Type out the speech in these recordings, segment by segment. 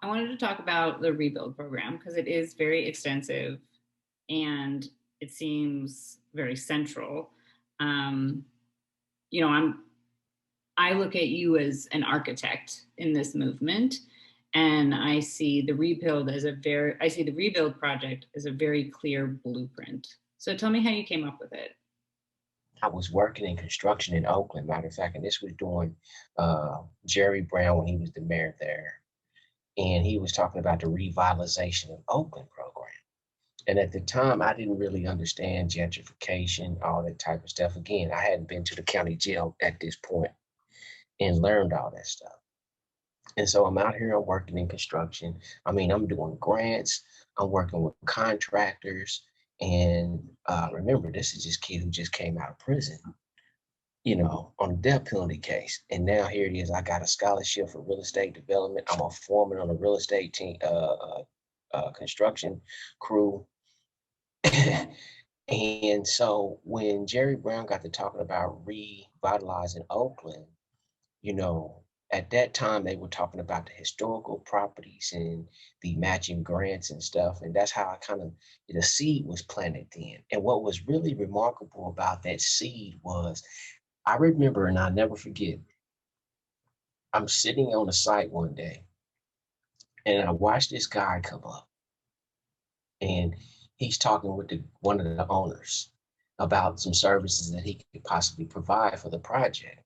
I wanted to talk about the Rebuild program because it is very extensive and it seems very central. Um, you know, I look at you as an architect in this movement, and I see the Rebuild project as a very clear blueprint. So tell me how you came up with it. I was working in construction in Oakland, matter of fact, and this was during Jerry Brown when he was the mayor there. And he was talking about the revitalization of Oakland program. And at the time, I didn't really understand gentrification, all that type of stuff. Again, I hadn't been to the county jail at this point and learned all that stuff. And so I'm out here, I'm working in construction. I mean, I'm doing grants, I'm working with contractors. And remember, this is this kid who just came out of prison, on a death penalty case. And now here it is. I got a scholarship for real estate development. I'm a foreman on a real estate team, construction crew. And so when Jerry Brown got to talking about revitalizing Oakland, you know, at that time they were talking about the historical properties and the matching grants and stuff. And that's how I the seed was planted then. And what was really remarkable about that seed was I remember, and I'll never forget, I'm sitting on the site one day and I watched this guy come up and he's talking with one of the owners about some services that he could possibly provide for the project.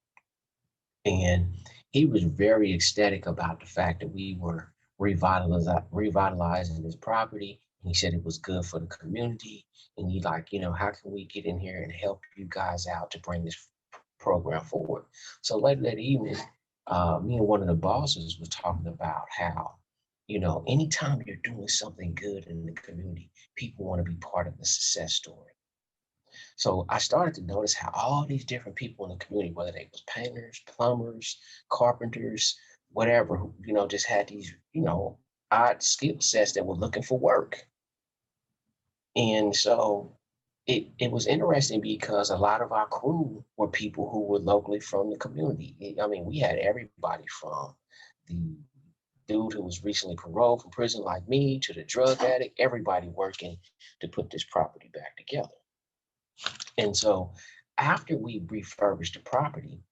And he was very ecstatic about the fact that we were revitalizing this property. And he said it was good for the community. And he how can we get in here and help you guys out to bring this program forward? So later that evening, me and one of the bosses was talking about how, anytime you're doing something good in the community, people want to be part of the success story. So I started to notice how all these different people in the community, whether they was painters, plumbers, carpenters, whatever, just had these, odd skill sets that were looking for work. And so it was interesting because a lot of our crew were people who were locally from the community. I mean, we had everybody from the dude who was recently paroled from prison like me to the drug addict, everybody working to put this property back together. And so after we refurbished the property,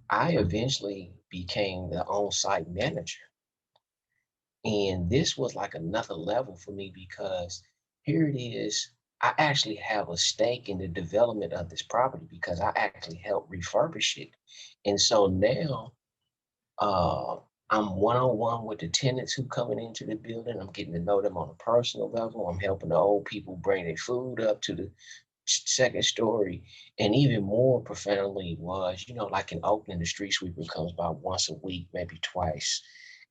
I eventually became the on-site manager. And this was like another level for me because here it is. I actually have a stake in the development of this property because I actually helped refurbish it. And so now I'm one-on-one with the tenants who coming into the building. I'm getting to know them on a personal level. I'm helping the old people bring their food up to the second story. And even more profoundly was, like in Oakland, the street sweeper comes by once a week, maybe twice.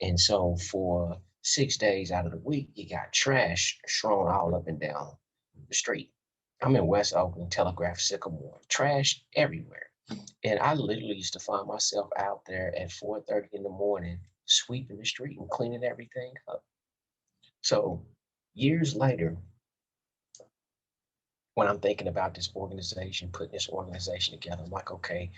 And so for 6 days out of the week, you got trash thrown all up and down the street. I'm in West Oakland, Telegraph, Sycamore, trash everywhere. And I literally used to find myself out there at 4:30 in the morning, sweeping the street and cleaning everything up. So years later, when I'm thinking about this organization, putting this organization together, I'm like, okay,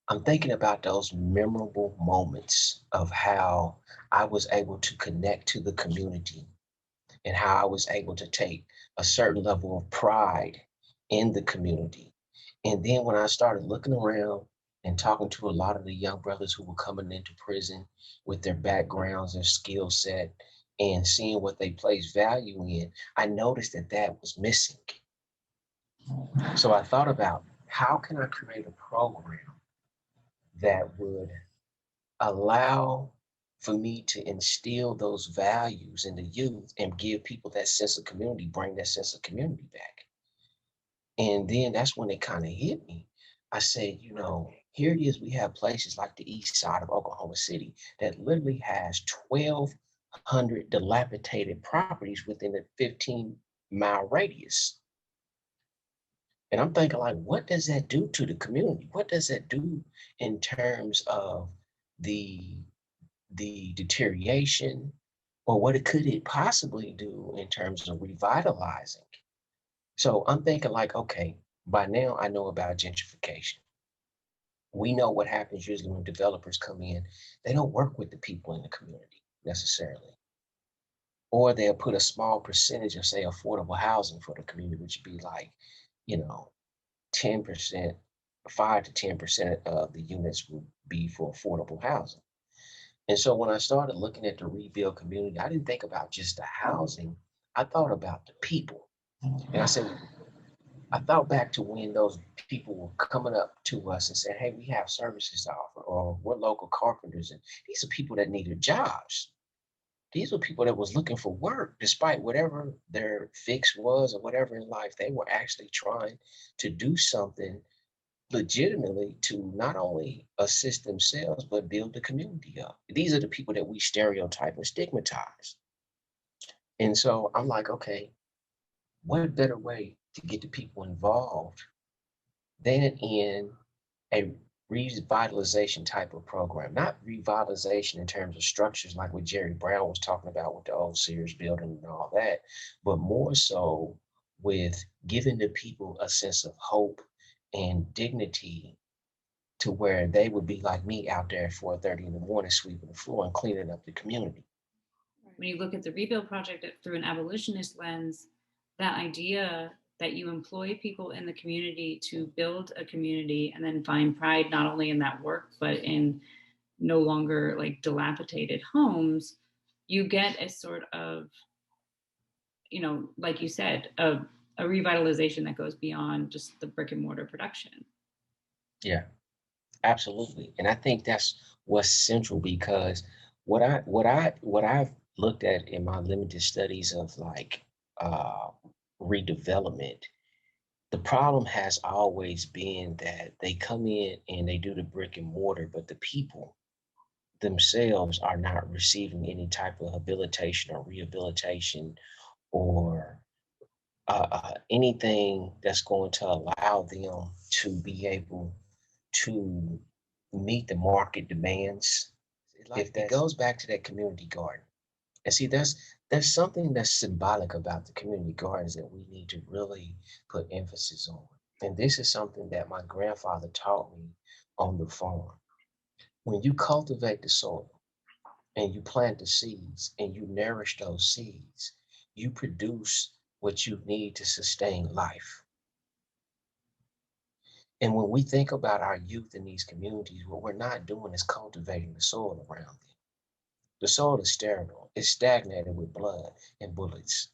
I'm thinking about those memorable moments of how I was able to connect to the community and how I was able to take a certain level of pride in the community. And then when I started looking around and talking to a lot of the young brothers who were coming into prison with their backgrounds, their skill set, and seeing what they place value in, I noticed that that was missing. So I thought about how can I create a program that would allow for me to instill those values in the youth and give people that sense of community, bring that sense of community back. And then that's when it kind of hit me. I said, here it is. We have places like the east side of Oklahoma City that literally has 1,200 dilapidated properties within a 15-mile radius. And I'm thinking, like, what does that do to the community? What does that do in terms of the deterioration, or what could it possibly do in terms of revitalizing? So I'm thinking, like, okay, by now I know about gentrification. We know what happens usually when developers come in. They don't work with the people in the community necessarily. or they'll put a small percentage of, say, affordable housing for the community, which would be like, 10%, 5 to 10% of the units will be for affordable housing. And so when I started looking at the rebuild community, I didn't think about just the housing. I thought about the people. And I thought back to when those people were coming up to us and saying, hey, we have services to offer, or we're local carpenters. And these are people that needed jobs. These were people that was looking for work despite whatever their fix was or whatever in life. They were actually trying to do something legitimately to not only assist themselves, but build the community up. These are the people that we stereotype and stigmatize. And so I'm like, okay, what better way to get the people involved than in a revitalization type of program? Not revitalization in terms of structures like what Jerry Brown was talking about with the old Sears building and all that, but more so with giving the people a sense of hope and dignity to where they would be like me out there at 4:30 in the morning, sweeping the floor and cleaning up the community. When you look at the Rebuild Project through an abolitionist lens, that idea that you employ people in the community to build a community and then find pride not only in that work, but in no longer like dilapidated homes, you get a sort of, like you said, a revitalization that goes beyond just the brick and mortar production. Yeah, absolutely. And I think that's what's central, because what I've looked at in my limited studies of like uh redevelopment, the problem has always been that they come in and they do the brick and mortar, but the people themselves are not receiving any type of habilitation or rehabilitation, or anything that's going to allow them to be able to meet the market demands. If that goes back to that community garden, and see, there's something that's symbolic about the community gardens that we need to really put emphasis on. And this is something that my grandfather taught me on the farm. When you cultivate the soil and you plant the seeds and you nourish those seeds, you produce what you need to sustain life. And when we think about our youth in these communities, what we're not doing is cultivating the soil around them. The soil is sterile, it's stagnated with blood and bullets.